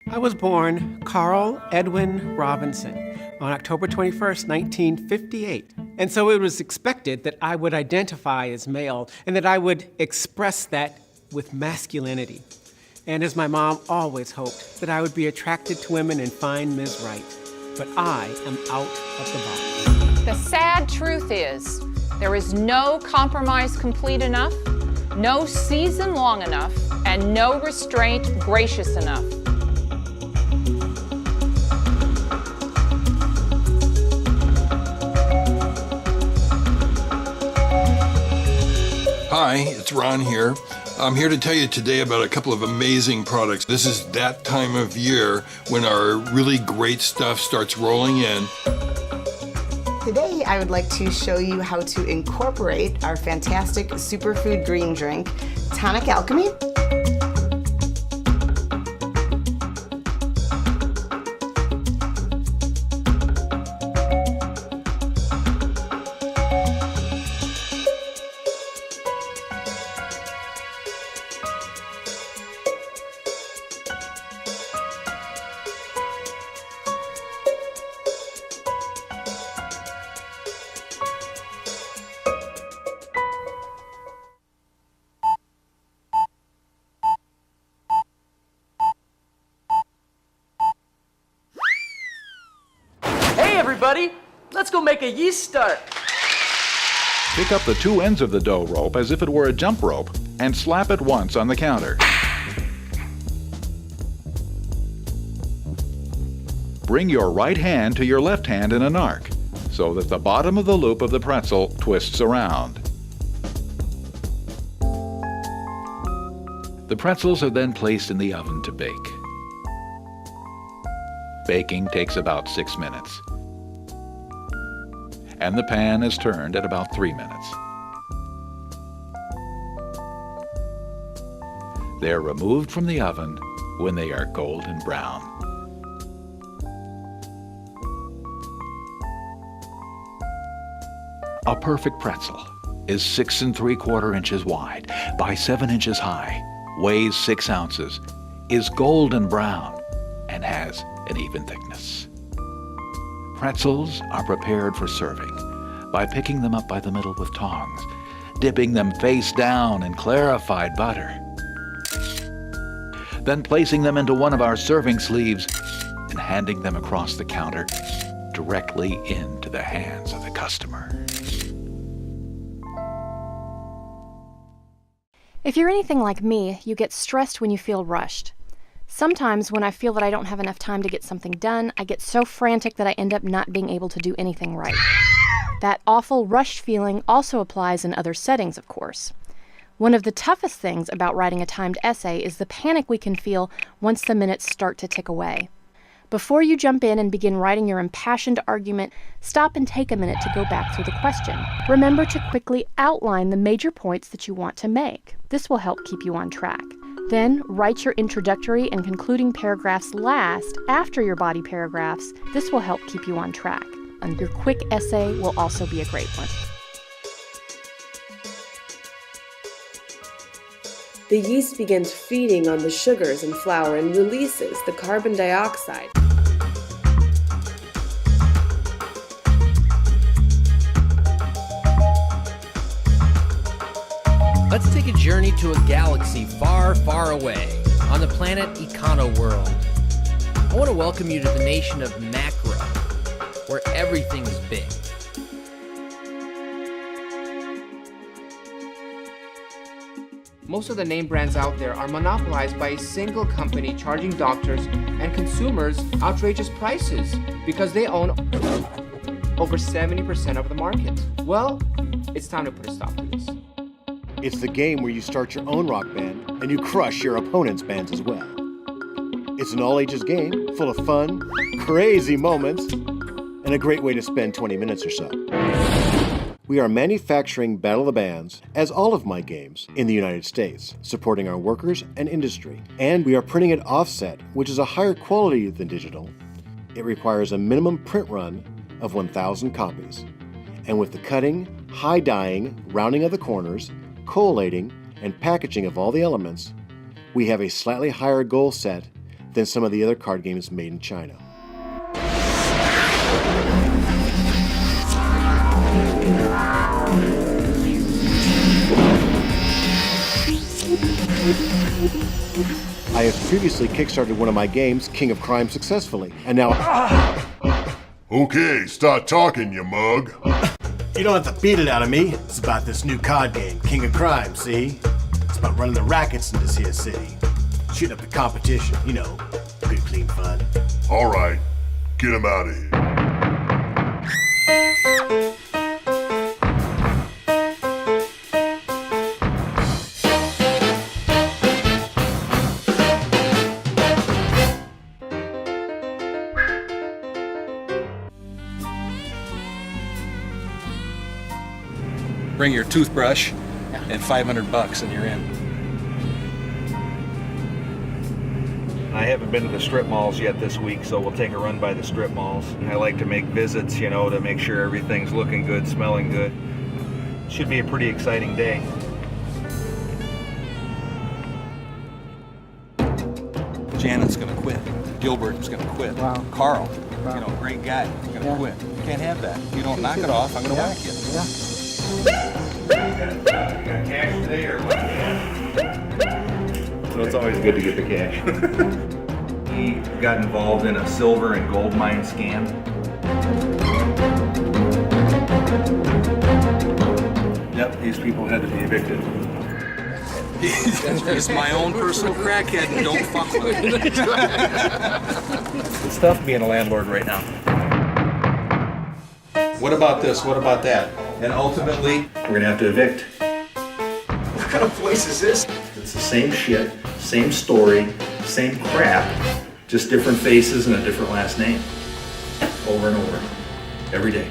I was born Carl Edwin Robinson on October 21st, 1958. And so it was expected that I would identify as male and that I would express that with masculinity. And as my mom always hoped, that I would be attracted to women and find Ms. Right. But I am out of the box. The sad truth is, there is no compromise complete enough, no season long enough, and no restraint gracious enough. Hi, it's Ron here. I'm here to tell you today about a couple of amazing products. This is that time of year when our really great stuff starts rolling in. Today, I would like to show you how to incorporate our fantastic superfood green drink, Tonic Alchemy. Hey everybody, let's go make a yeast start. Pick up the two ends of the dough rope as if it were a jump rope and slap it once on the counter. Bring your right hand to your left hand in an arc so that the bottom of the loop of the pretzel twists around. The pretzels are then placed in the oven to bake. Baking takes about 6 minutes. And the pan is turned at about 3 minutes. They're removed from the oven when they are golden brown. A perfect pretzel is 6 3/4 inches wide by 7 inches high, weighs 6 ounces, is golden brown, and has an even thickness. Pretzels are prepared for serving by picking them up by the middle with tongs, dipping them face down in clarified butter, then placing them into one of our serving sleeves and handing them across the counter directly into the hands of the customer. If you're anything like me, you get stressed when you feel rushed. Sometimes when I feel that I don't have enough time to get something done, I get so frantic that I end up not being able to do anything right. That awful rushed feeling also applies in other settings, of course. One of the toughest things about writing a timed essay is the panic we can feel once the minutes start to tick away. Before you jump in and begin writing your impassioned argument, stop and take a minute to go back through the question. Remember to quickly outline the major points that you want to make. This will help keep you on track. Then, write your introductory and concluding paragraphs last, after your body paragraphs. This will help keep you on track. And your quick essay will also be a great one. The yeast begins feeding on the sugars in flour and releases the carbon dioxide. Let's take a journey to a galaxy far, far away on the planet Econo World. I want to welcome you to the nation of macro, where everything is big. Most of the name brands out there are monopolized by a single company charging doctors and consumers outrageous prices because they own over 70% of the market. Well, it's time to put a stop to this. It's the game where you start your own rock band and you crush your opponent's bands as well. It's an all-ages game full of fun, crazy moments, and a great way to spend 20 minutes or so. We are manufacturing Battle of the Bands, as all of my games, in the United States, supporting our workers and industry. And we are printing it offset, which is a higher quality than digital. It requires a minimum print run of 1,000 copies. And with the cutting, high dyeing, rounding of the corners, collating, and packaging of all the elements, we have a slightly higher goal set than some of the other card games made in China. I have previously kickstarted one of my games, King of Crime, successfully, and now... Okay, start talking, you mug. You don't have to beat it out of me. It's about this new card game, King of Crime, see? It's about running the rackets in this here city. Shooting up the competition, you know, good clean fun. All right, get him out of here. Bring your toothbrush and $500 and you're in. I haven't been to the strip malls yet this week, so we'll take a run by the strip malls. I like to make visits, you know, to make sure everything's looking good, smelling good. Should be a pretty exciting day. Janet's gonna quit. Gilbert's gonna quit. Wow. Carl, Wow. you know, great guy, is gonna Yeah. quit. You can't have that. If you don't knock it off, I'm gonna whack you. Yeah. You got cash today or what? So it's always good to get the cash. He got involved in a silver and gold mine scam. Yep, these people had to be evicted. He's my own personal crackhead and don't fuck with him. It's tough being a landlord right now. What about this? What about that? And ultimately, we're gonna have to evict. What kind of place is this? It's the same shit, same story, same crap, just different faces and a different last name. Over and over. Every day.